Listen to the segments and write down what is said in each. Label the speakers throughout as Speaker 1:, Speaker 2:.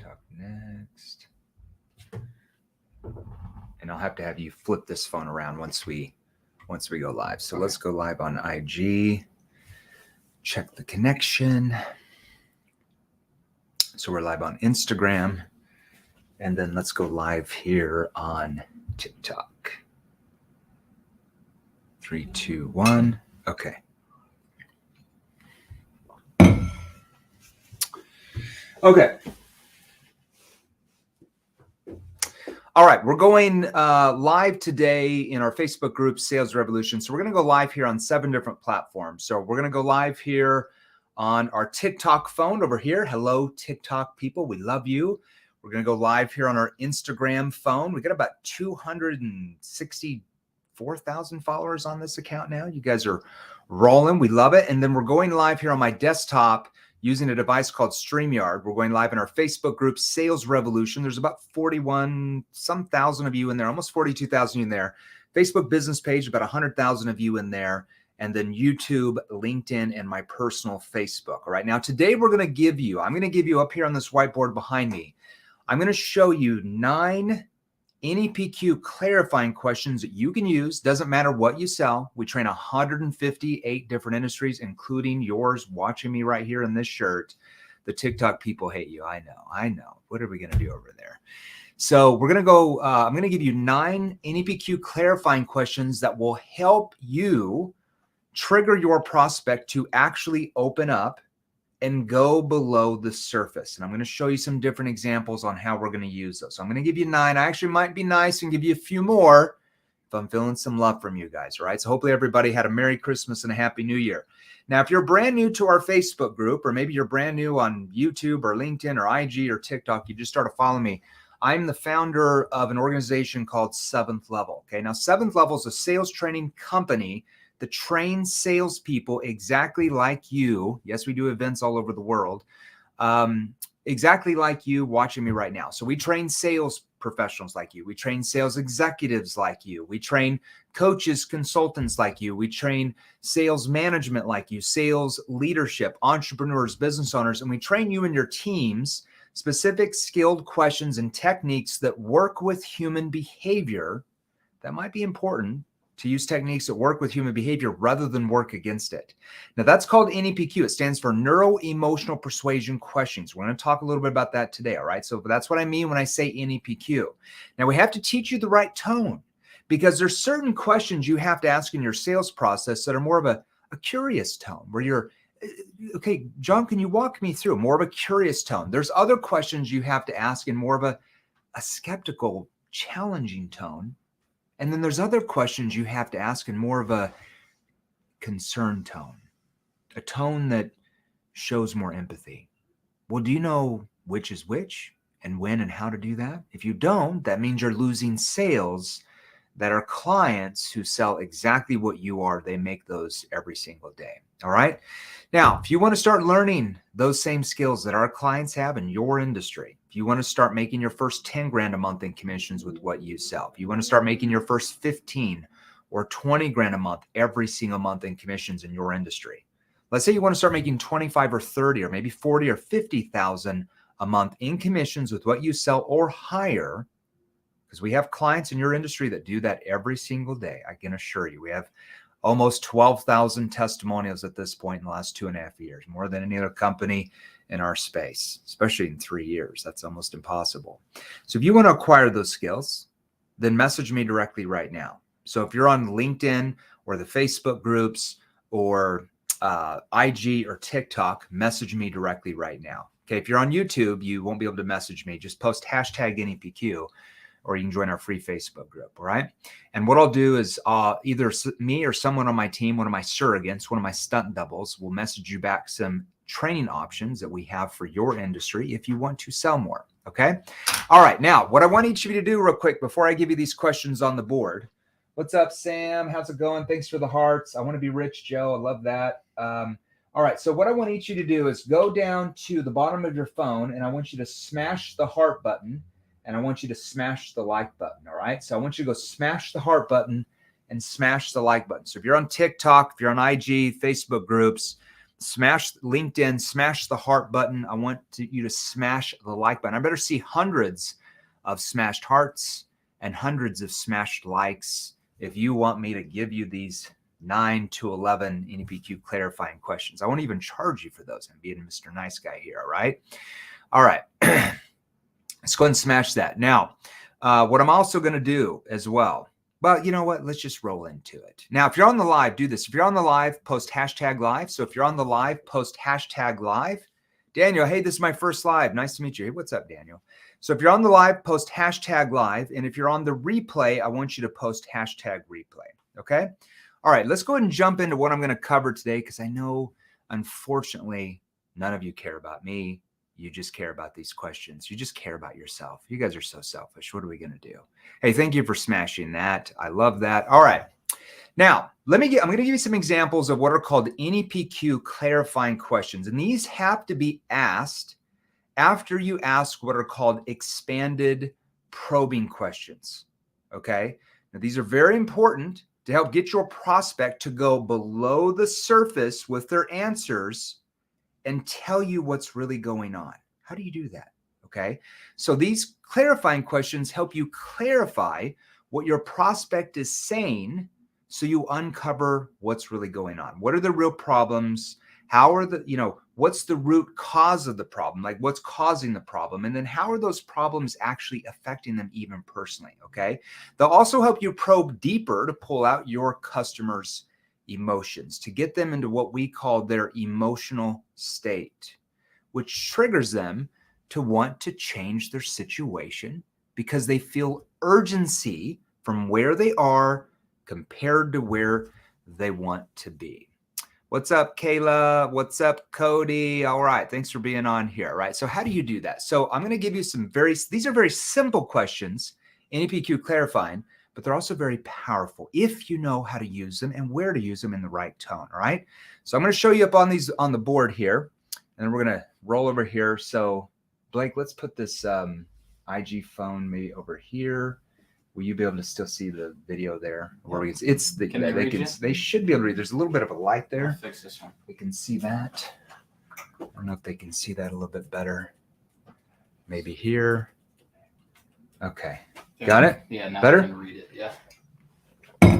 Speaker 1: TikTok next. And I'll have to have you flip this phone around once we go live. So let's go live on IG. Check the connection. So we're live on Instagram. And then let's go live here on TikTok. 3, 2, 1. Okay. Okay. All right. We're going live today in our Facebook group, Sales Revolution. So we're going to go live here on 7 different platforms. So we're going to go live here on our TikTok phone over here. Hello, TikTok people. We love you. We're going to go live here on our Instagram phone. We got about 264,000 followers on this account now. You guys are rolling. We love it. And then we're going live here on my desktop using a device called StreamYard. We're going live in our Facebook group, Sales Revolution. There's about 41-some thousand of you in there, almost 42,000 in there. Facebook business page, about 100,000 of you in there. And then YouTube, LinkedIn, and my personal Facebook. All right. Now, today I'm going to give you up here on this whiteboard behind me, I'm going to show you 9 NEPQ clarifying questions that you can use. Doesn't matter what you sell. We train 158 different industries, including yours watching me right here in this shirt. The TikTok people hate you. I know. What are we going to do over there? So we're going to go, I'm going to give you 9 NEPQ clarifying questions that will help you trigger your prospect to actually open up and go below the surface. And I'm going to show you some different examples on how we're going to use those. So I'm going to give you 9. I actually might be nice and give you a few more if I'm feeling some love from you guys, right? So hopefully everybody had a Merry Christmas and a Happy New Year. Now, if you're brand new to our Facebook group, or maybe you're brand new on YouTube or LinkedIn or IG or TikTok, you just started following me. I'm the founder of an organization called 7th Level. Okay, now 7th Level is a sales training company that trains salespeople exactly like you. Yes, we do events all over the world, exactly like you watching me right now. So we train sales professionals like you. We train sales executives like you. We train coaches, consultants like you. We train sales management like you, sales leadership, entrepreneurs, business owners, and we train you and your teams specific skilled questions and techniques that work with human behavior. That might be important, to use techniques that work with human behavior rather than work against it. Now, that's called NEPQ. It stands for Neuro-Emotional Persuasion Questions. We're going to talk a little bit about that today, all right? So that's what I mean when I say NEPQ. Now, we have to teach you the right tone, because there's certain questions you have to ask in your sales process that are more of a curious tone, where you're, okay, John, can you walk me through more of a curious tone? There's other questions you have to ask in more of a skeptical, challenging tone. And then there's other questions you have to ask in more of a concerned tone, a tone that shows more empathy. Well, do you know which is which and when and how to do that? If you don't, that means you're losing sales that are clients who sell exactly what you are. They make those every single day. All right. Now, if you want to start learning those same skills that our clients have in your industry, if you want to start making your first 10 grand a month in commissions with what you sell, if you want to start making your first 15 or 20 grand a month every single month in commissions in your industry, let's say you want to start making 25 or 30 or maybe 40 or 50,000 a month in commissions with what you sell or higher, because we have clients in your industry that do that every single day. I can assure you, we have almost 12,000 testimonials at this point in the last 2.5 years, more than any other company in our space, especially in 3 years. That's almost impossible. So if you want to acquire those skills, then message me directly right now. So if you're on LinkedIn or the Facebook groups or IG or TikTok, message me directly right now. Okay, if you're on YouTube, you won't be able to message me. Just post hashtag NEPQ, or you can join our free Facebook group, all right? And what I'll do is either me or someone on my team, one of my surrogates, one of my stunt doubles, will message you back some training options that we have for your industry if you want to sell more, okay? All right, now, what I want each of you to do real quick before I give you these questions on the board. What's up, Sam? How's it going? Thanks for the hearts. I want to be rich, Joe. I love that. All right, so what I want each of you to do is go down to the bottom of your phone, and I want you to smash the heart button, and I want you to smash the like button, all right? So I want you to go smash the heart button and smash the like button. So if you're on TikTok, if you're on IG, Facebook groups, Smash LinkedIn, smash the heart button. I want you to smash the like button. I better see hundreds of smashed hearts and hundreds of smashed likes if you want me to give you these 9 to 11 NEPQ clarifying questions. I won't even charge you for those. I'm being Mr. Nice Guy here, all right? All right. Let's go ahead and smash that. Now, what I'm also going to do as well, well, you know what? Let's just roll into it. Now, if you're on the live, do this. If you're on the live, post hashtag live. So if you're on the live, post hashtag live. Daniel, hey, this is my first live. Nice to meet you. Hey, what's up, Daniel? So if you're on the live, post hashtag live. And if you're on the replay, I want you to post hashtag replay. Okay? All right, let's go ahead and jump into what I'm going to cover today because I know, unfortunately, none of you care about me. You just care about these questions. You just care about yourself. You guys are so selfish. What are we going to do? Hey, thank you for smashing that. I love that. All right. Now, I'm going to give you some examples of what are called NEPQ clarifying questions. And these have to be asked after you ask what are called expanded probing questions. Okay? Now, these are very important to help get your prospect to go below the surface with their answers and tell you what's really going on. How do you do that? Okay. So these clarifying questions help you clarify what your prospect is saying so you uncover what's really going on. What are the real problems? How are what's the root cause of the problem? Like what's causing the problem? And then how are those problems actually affecting them even personally? Okay. They'll also help you probe deeper to pull out your customers' emotions, to get them into what we call their emotional state, which triggers them to want to change their situation because they feel urgency from where they are compared to where they want to be. What's up, Kayla? What's up, Cody? All right. Thanks for being on here. All right. So how do you do that? So I'm going to give you these are very simple questions, NEPQ clarifying, but they're also very powerful if you know how to use them and where to use them in the right tone. All right. So I'm going to show you up on the board here, and then we're going to roll over here. So Blake, let's put this IG phone maybe over here. Will you be able to still see the video there? Or they should be able to read. There's a little bit of a light there.
Speaker 2: I'll fix this one.
Speaker 1: We can see that. I don't know if they can see that a little bit better. Maybe here. Okay. Got it?
Speaker 2: Yeah, now
Speaker 1: better?
Speaker 2: I can read it. Yeah.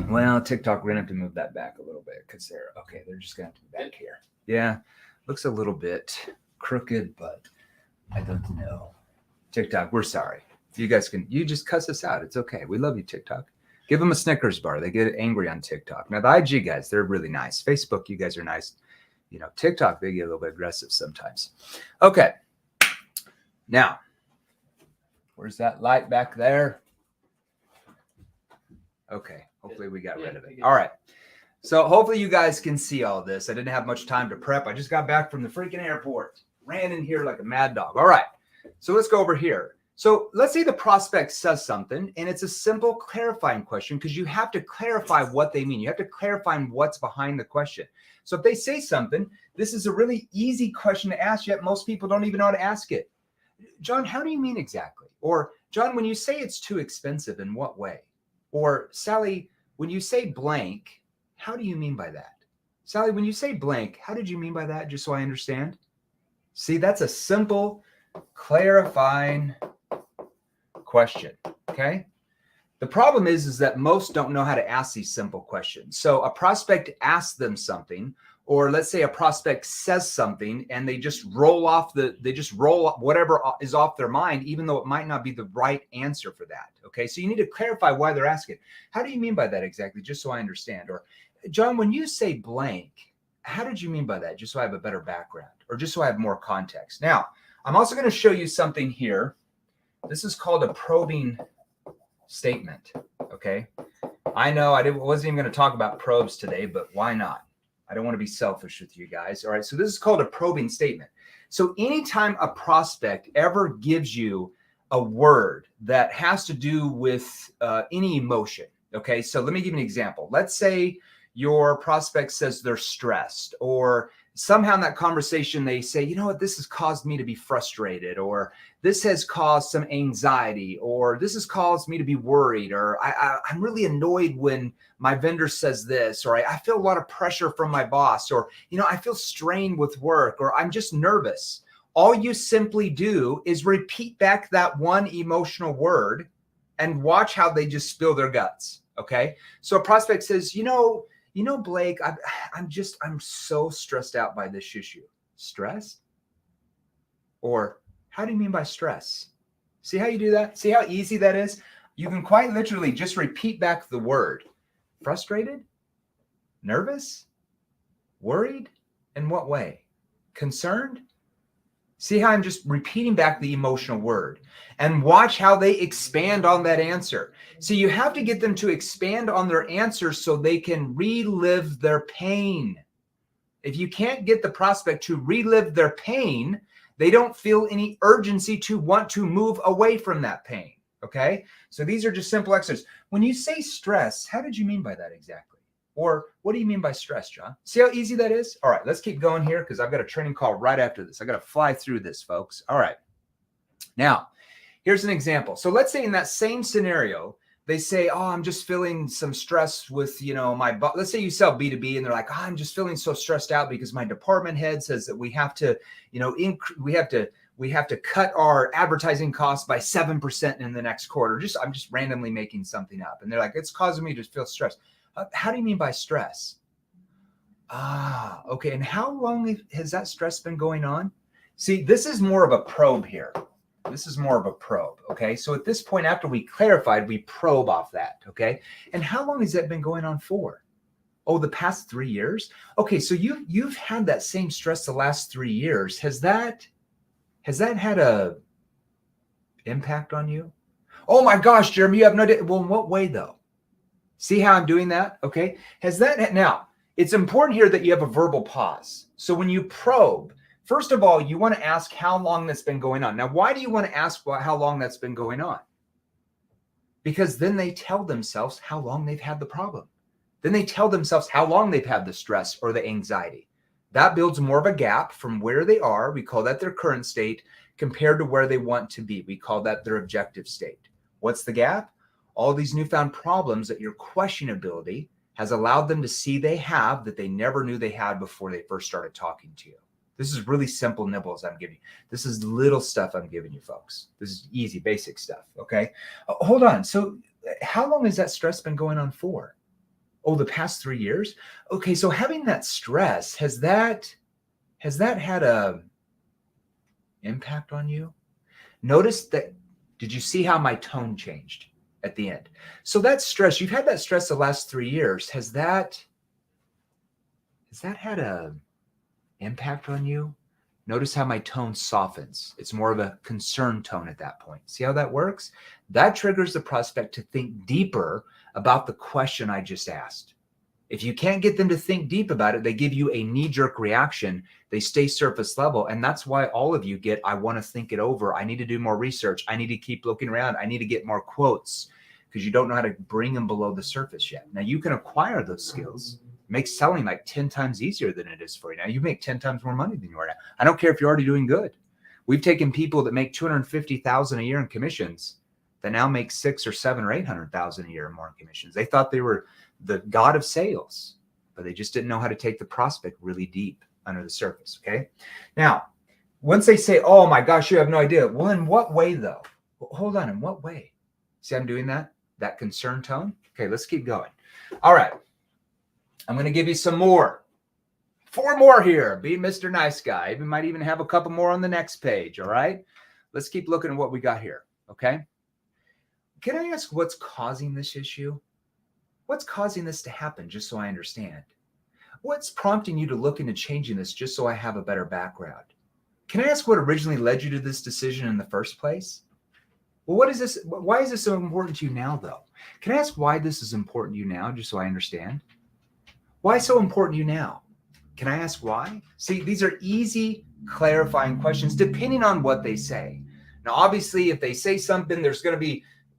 Speaker 1: Well, TikTok, we're going to have to move that back a little bit because they're just going to have to be back here. Yeah. Looks a little bit crooked, but I don't know. TikTok, we're sorry. You just cuss us out. It's okay. We love you, TikTok. Give them a Snickers bar. They get angry on TikTok. Now, the IG guys, they're really nice. Facebook, you guys are nice. TikTok, they get a little bit aggressive sometimes. Okay. Now, where's that light back there? Okay. Hopefully we got rid of it. All right. So hopefully you guys can see all this. I didn't have much time to prep. I just got back from the freaking airport. Ran in here like a mad dog. All right. So let's go over here. So let's say the prospect says something and it's a simple clarifying question because you have to clarify what they mean. You have to clarify what's behind the question. So if they say something, this is a really easy question to ask, yet most people don't even know how to ask it. John, how do you mean exactly? Or John, when you say it's too expensive, in what way? Or Sally, when you say blank, how do you mean by that? Sally, when you say blank, how did you mean by that? Just so I understand. See, that's a simple clarifying question. Okay. The problem is that most don't know how to ask these simple questions. So a prospect asks them something, or let's say a prospect says something and they just roll whatever is off their mind, even though it might not be the right answer for that. Okay. So you need to clarify why they're asking. How do you mean by that exactly? Just so I understand. Or John, when you say blank, how did you mean by that? Just so I have a better background, or just so I have more context. Now, I'm also going to show you something here. This is called a probing statement. Okay. I know wasn't even going to talk about probes today, but why not? I don't want to be selfish with you guys. All right. So this is called a probing statement. So anytime a prospect ever gives you a word that has to do with any emotion. Okay. So let me give you an example. Let's say your prospect says they're stressed, or somehow in that conversation, they say, you know what, this has caused me to be frustrated, or this has caused some anxiety, or this has caused me to be worried, or I'm really annoyed when my vendor says this, or I feel a lot of pressure from my boss, or, you know, I feel strained with work, or I'm just nervous. All you simply do is repeat back that one emotional word and watch how they just spill their guts. Okay. So a prospect says, Blake, I'm so stressed out by this issue. Stress? Or how do you mean by stress? See how you do that? See how easy that is? You can quite literally just repeat back the word. Frustrated? Nervous? Worried? In what way? Concerned? See how I'm just repeating back the emotional word, and watch how they expand on that answer. So you have to get them to expand on their answer so they can relive their pain. If you can't get the prospect to relive their pain, they don't feel any urgency to want to move away from that pain. Okay. So these are just simple exercises. When you say stress, how did you mean by that exactly? Or what do you mean by stress, John? See how easy that is? All right, let's keep going here because I've got a training call right after this. I got to fly through this, folks. All right. Now, here's an example. So let's say in that same scenario, they say, oh, I'm just feeling some stress with, let's say you sell B2B and they're like, oh, I'm just feeling so stressed out because my department head says that we have to, we have to cut our advertising costs by 7% in the next quarter. I'm just randomly making something up. And they're like, it's causing me to feel stressed. How do you mean by stress? Okay. And how long has that stress been going on? See, this is more of a probe here. This is more of a probe. Okay. So at this point, after we clarified, we probe off that. Okay. And how long has that been going on for? Oh, the past 3 years. Okay. So you've had that same stress the last 3 years. Has that had a impact on you? Oh my gosh, Jeremy, you have no idea. Well, in what way though? See how I'm doing that? Okay. Now, it's important here that you have a verbal pause. So when you probe, first of all, you want to ask how long that's been going on. Now, why do you want to ask how long that's been going on? Because then they tell themselves how long they've had the problem. Then they tell themselves how long they've had the stress or the anxiety. That builds more of a gap from where they are. We call that their current state compared to where they want to be. We call that their objective state. What's the gap? All these newfound problems that your questionability has allowed them to see they have that they never knew they had before they first started talking to you. This is really simple nibbles I'm giving you. This is little stuff I'm giving you, folks. This is easy, basic stuff, okay? Hold on. So how long has that stress been going on for? Oh, the past 3 years? Okay, so having that stress, has that had a impact on you? Notice that, did you see how my tone changed at the end? So that stress, you've had that stress the last 3 years. Has that had a impact on you? Notice how my tone softens. It's more of a concern tone at that point. See how that works? That triggers the prospect to think deeper about the question I just asked. If you can't get them to think deep about it, they give you a knee-jerk reaction. They stay surface level. And that's why all of you get, I want to think it over. I need to do more research. I need to keep looking around. I need to get more quotes, because you don't know how to bring them below the surface yet. Now you can acquire those skills. It makes selling like 10 times easier than it is for you now. You make 10 times more money than you are now. I don't care if you're already doing good. We've taken people that make $250,000 a year in commissions that now make 600 or 700 or 800,000 a year more in commissions. They thought they were the god of sales, but they just didn't know how to take the prospect really deep under the surface. Okay. Now, once they say, oh my gosh, you have no idea. Well, in what way though? Well, hold on. In what way? See, I'm doing that concern tone. Okay. Let's keep going. All right. I'm going to give you some more. 4 more here. Be Mr. Nice Guy. We might even have a couple more on the next page. All right. Let's keep looking at what we got here. Okay. Can I ask what's causing this issue? What's causing this to happen, just so I understand? What's prompting you to look into changing this, just so I have a better background? Can I ask what originally led you to this decision in the first place? Well, what is this? Why is this so important to you now, though? Can I ask why this is important to you now, just so I understand? Why so important to you now? Can I ask why? See, these are easy, clarifying questions, depending on what they say. Now, obviously, if they say something,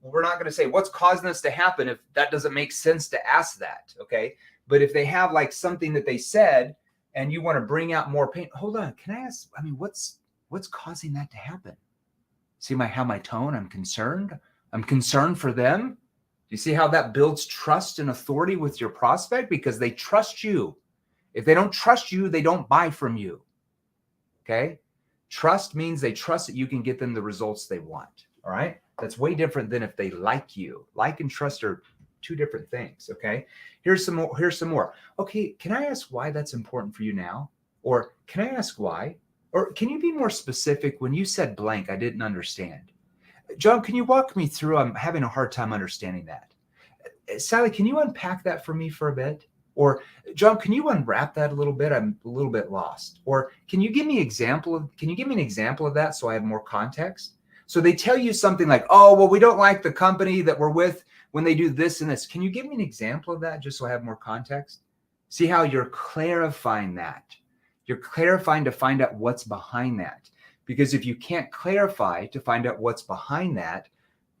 Speaker 1: we're not going to say what's causing this to happen if that doesn't make sense to ask that. Okay. But if they have like something that they said and you want to bring out more pain. Hold on. Can I ask, I mean, what's causing that to happen? See how my tone, I'm concerned. I'm concerned for them. Do you see how that builds trust and authority with your prospect? Because they trust you. If they don't trust you, they don't buy from you. Okay. Trust means they trust that you can get them the results they want. All right. That's way different than if they like you. Like and trust are two different things. Okay. Here's some more. Okay. Can I ask why that's important for you now? Or can I ask why? Or can you be more specific? When you said blank, I didn't understand. John, can you walk me through? I'm having a hard time understanding that. Sally, can you unpack that for me for a bit? Or John, can you unwrap that a little bit? I'm a little bit lost. Or can you give me an example of that so I have more context? So they tell you something like, oh, well, we don't like the company that we're with when they do this and this. Can you give me an example of that just so I have more context? See how you're clarifying that. You're clarifying to find out what's behind that. Because if you can't clarify to find out what's behind that,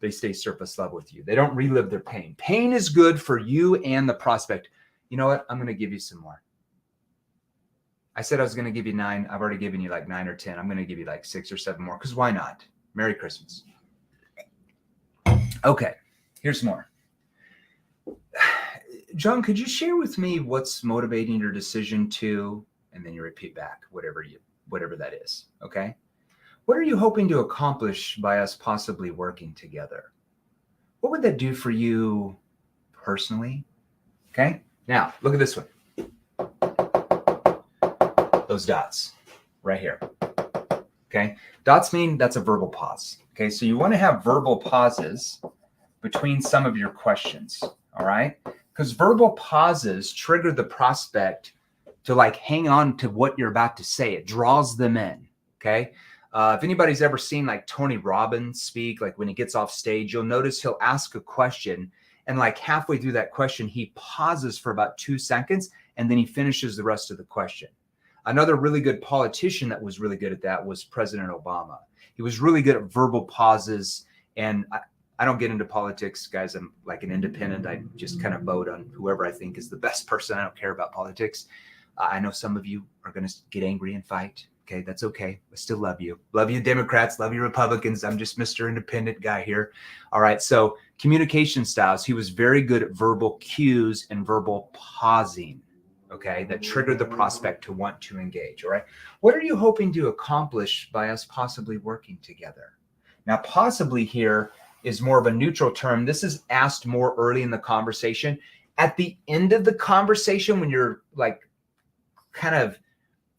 Speaker 1: they stay surface level with you. They don't relive their pain. Pain is good for you and the prospect. You know what? I'm going to give you some more. I said I was going to give you 9. I've already given you like 9 or 10. I'm going to give you like 6 or 7 more because why not? Merry Christmas. Okay, here's more. John, could you share with me what's motivating your decision to, and then you repeat back whatever that is, okay? What are you hoping to accomplish by us possibly working together? What would that do for you personally? Okay, now look at this one. Those dots right here. Okay, dots mean that's a verbal pause. Okay, so you want to have verbal pauses between some of your questions, all right? Because verbal pauses trigger the prospect to like hang on to what you're about to say. It draws them in, okay? If anybody's ever seen like Tony Robbins speak, like when he gets off stage, you'll notice he'll ask a question and like halfway through that question, he pauses for about 2 seconds and then he finishes the rest of the question. Another really good politician that was really good at that was President Obama. He was really good at verbal pauses. And I don't get into politics, guys. I'm like an independent. I just kind of vote on whoever I think is the best person. I don't care about politics. I know some of you are going to get angry and fight. Okay, that's okay. I still love you. Love you, Democrats. Love you, Republicans. I'm just Mr. Independent guy here. All right. So communication styles. He was very good at verbal cues and verbal pausing. Okay, that triggered the prospect to want to engage. All right. What are you hoping to accomplish by us possibly working together? Now, possibly here is more of a neutral term. This is asked more early in the conversation. At the end of the conversation, when you're like kind of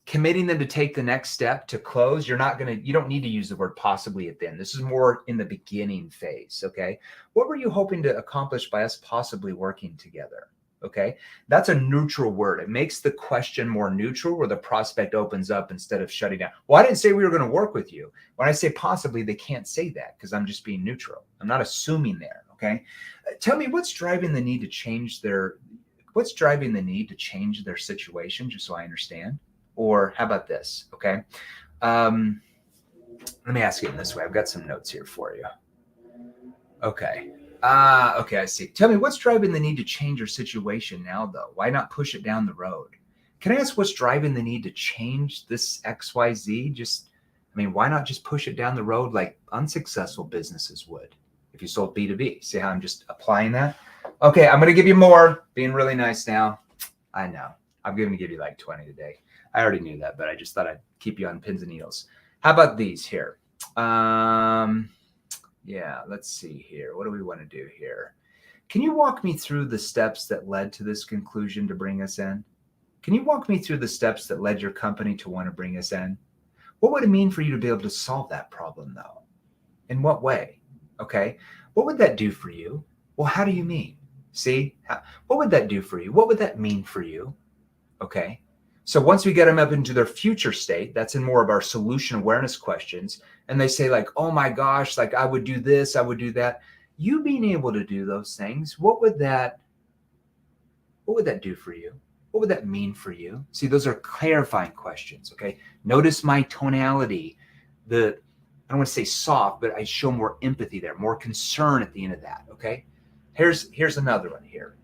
Speaker 1: committing them to take the next step to close, you don't need to use the word possibly at the end. This is more in the beginning phase. Okay. What were you hoping to accomplish by us possibly working together? Okay. That's a neutral word. It makes the question more neutral where the prospect opens up instead of shutting down. Well, I didn't say we were going to work with you. When I say possibly, they can't say that because I'm just being neutral. I'm not assuming there. Okay. Tell me what's driving the need to change their situation, just so I understand. Or how about this? Okay. Let me ask you in this way. I've got some notes here for you. Okay. Okay, I see. Tell me what's driving the need to change your situation now, though? Why not push it down the road? Can I ask what's driving the need to change this XYZ? Why not just push it down the road like unsuccessful businesses would if you sold B2B? See how I'm just applying that? Okay, I'm going to give you more. Being really nice now. I know. I'm going to give you like 20 today. I already knew that, but I just thought I'd keep you on pins and needles. How about these here? Yeah, let's see here. What do we want to do here? Can you walk me through the steps that led to this conclusion to bring us in? Can you walk me through the steps that led your company to want to bring us in? What would it mean for you to be able to solve that problem, though? In what way? Okay. What would that do for you? Well, how do you mean? See, what would that do for you? What would that mean for you? Okay. So once we get them up into their future state, that's in more of our solution awareness questions. And they say like, oh my gosh, like I would do this, I would do that. You being able to do those things, what would that do for you? What would that mean for you? See, those are clarifying questions. Okay. Notice my tonality. I don't want to say soft, but I show more empathy there, more concern at the end of that. Okay. Here's another one here.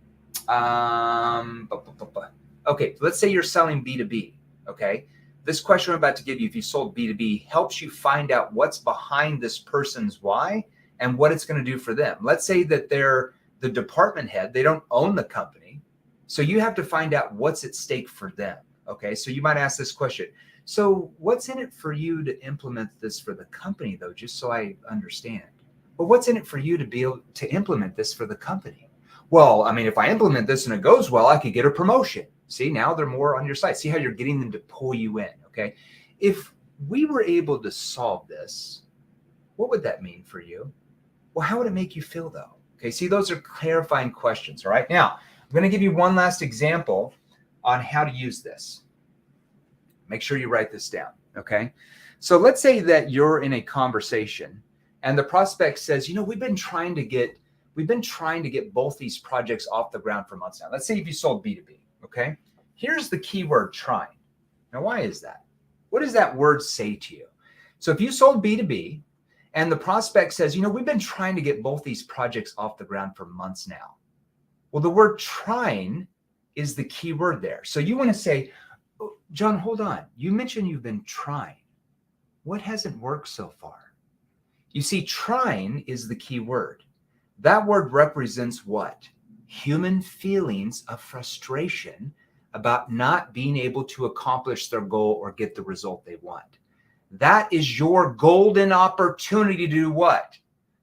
Speaker 1: Okay, let's say you're selling B2B. Okay. This question I'm about to give you, if you sold B2B, helps you find out what's behind this person's why and what it's going to do for them. Let's say that they're the department head, they don't own the company. So you have to find out what's at stake for them. Okay. So you might ask this question. So what's in it for you to implement this for the company, though, just so I understand? Well, what's in it for you to be able to implement this for the company? Well, I mean, if I implement this and it goes well, I could get a promotion. See, now they're more on your side. See how you're getting them to pull you in, okay? If we were able to solve this, what would that mean for you? Well, how would it make you feel, though? Okay, see, those are clarifying questions, all right? Now, I'm going to give you one last example on how to use this. Make sure you write this down, okay? So let's say that you're in a conversation and the prospect says, you know, we've been trying to get both these projects off the ground for months now. Let's say if you sold B2B, okay? Here's the keyword trying. Now, why is that? What does that word say to you? So if you sold B2B and the prospect says, you know, we've been trying to get both these projects off the ground for months now. Well, the word trying is the key word there. So you want to say, oh, John, hold on. You mentioned you've been trying. What hasn't worked so far? You see, trying is the key word. That word represents what? Human feelings of frustration about not being able to accomplish their goal or get the result they want. That is your golden opportunity to do what?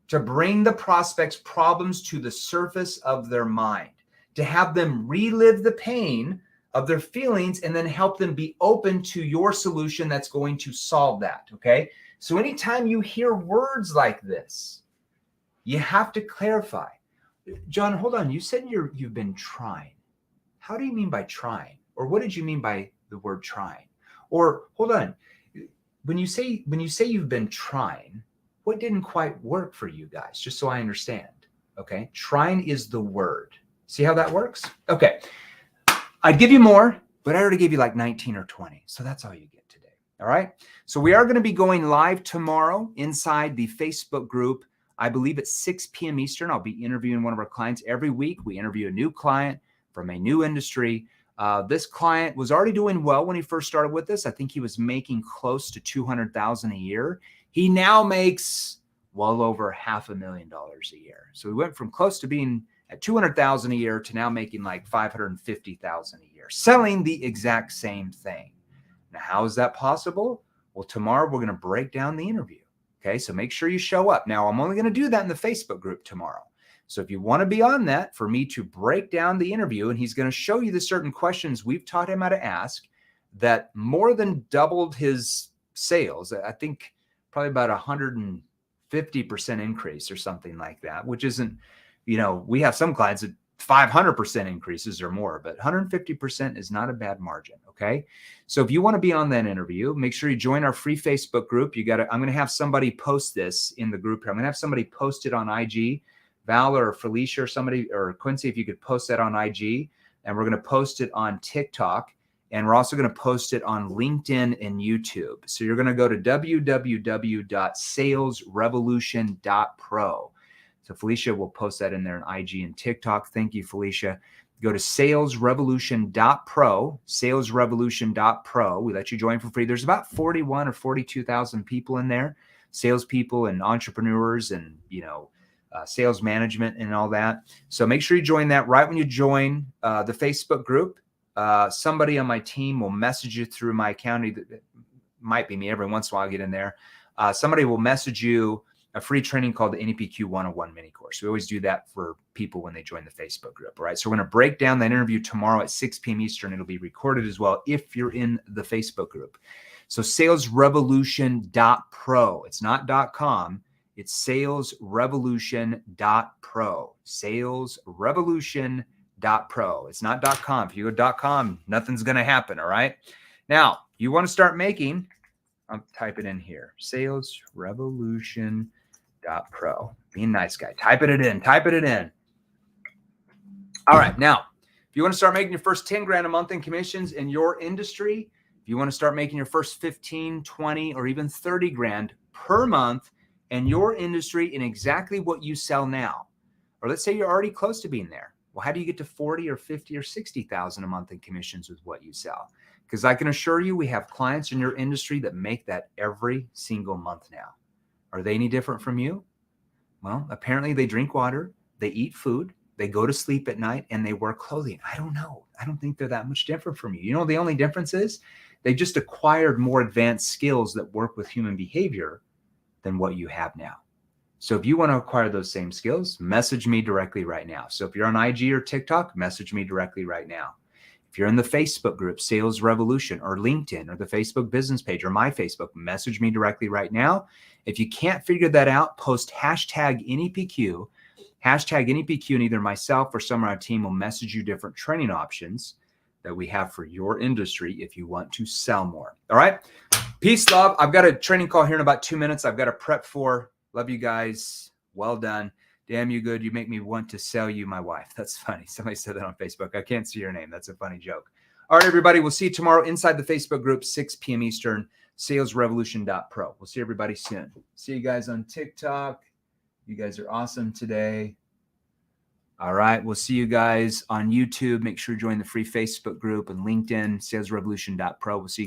Speaker 1: To bring the prospect's problems to the surface of their mind, to have them relive the pain of their feelings and then help them be open to your solution that's going to solve that, okay? So anytime you hear words like this, you have to clarify. John, hold on. You said you've been trying. How do you mean by trying? Or what did you mean by the word trying? Or hold on. When you say you've been trying, what didn't quite work for you guys? Just so I understand. Okay. Trying is the word. See how that works? Okay. I'd give you more, but I already gave you like 19 or 20. So that's all you get today. All right. So we are going to be going live tomorrow inside the Facebook group. I believe at 6 p.m. Eastern, I'll be interviewing one of our clients every week. We interview a new client from a new industry. This client was already doing well when he first started with us. I think he was making close to $200,000 a year. He now makes well over $500,000 a year. So we went from close to being at $200,000 a year to now making like $550,000 a year, selling the exact same thing. Now, how is that possible? Well, tomorrow we're going to break down the interview. Okay, so make sure you show up. Now, I'm only going to do that in the Facebook group tomorrow. So if you want to be on that for me to break down the interview, and he's going to show you the certain questions we've taught him how to ask that more than doubled his sales. I think probably about 150% increase or something like that, which isn't, you know, we have some clients that 500% increases or more, but 150% is not a bad margin. Okay. So if you want to be on that interview, make sure you join our free Facebook group. I'm going to have somebody post this in the group here. I'm going to have somebody post it on IG, Val or Felicia or somebody, or Quincy, if you could post that on IG, and we're going to post it on TikTok. And we're also going to post it on LinkedIn and YouTube. So you're going to go to www.salesrevolution.pro. So Felicia will post that in there on IG and TikTok. Thank you, Felicia. Go to salesrevolution.pro, salesrevolution.pro. We let you join for free. There's about 41 or 42,000 people in there, salespeople and entrepreneurs and, sales management and all that. So make sure you join that. Right when you join the Facebook group, somebody on my team will message you through my account. It might be me. Every once in a while I get in there. Somebody will message you a free training called the NEPQ 101 mini course. We always do that for people when they join the Facebook group. All right. So we're going to break down that interview tomorrow at 6 p.m. Eastern. It'll be recorded as well if you're in the Facebook group. So salesrevolution.pro. It's not .com. It's salesrevolution.pro. Salesrevolution.pro. It's not .com. If you go .com, nothing's going to happen. All right. Now, you want to start making, I'll type it in here, salesrevolution.pro. Be a nice guy. Typing it in. All right. Now, if you want to start making your first 10 grand a month in commissions in your industry, if you want to start making your first 15, 20, or even 30 grand per month in your industry in exactly what you sell now, or let's say you're already close to being there. Well, how do you get to 40 or 50 or 60,000 a month in commissions with what you sell? Because I can assure you, we have clients in your industry that make that every single month now. Are they any different from you? Well, apparently they drink water, they eat food, they go to sleep at night, and they wear clothing. I don't know. I don't think they're that much different from you. You know, the only difference is they just acquired more advanced skills that work with human behavior than what you have now. So if you want to acquire those same skills, message me directly right now. So if you're on IG or TikTok, message me directly right now. If you're in the Facebook group, Sales Revolution, or LinkedIn, or the Facebook business page, or my Facebook, message me directly right now. If you can't figure that out, post hashtag NEPQ, and either myself or someone on our team will message you different training options that we have for your industry if you want to sell more. All right. Peace, love. I've got a training call here in about 2 minutes. I've got to prep for. Love you guys. Well done. Damn you good. You make me want to sell you my wife. That's funny. Somebody said that on Facebook. I can't see your name. That's a funny joke. All right, everybody. We'll see you tomorrow inside the Facebook group, 6 p.m. Eastern, salesrevolution.pro. We'll see everybody soon. See you guys on TikTok. You guys are awesome today. All right. We'll see you guys on YouTube. Make sure you join the free Facebook group and LinkedIn, salesrevolution.pro. We'll see you guys.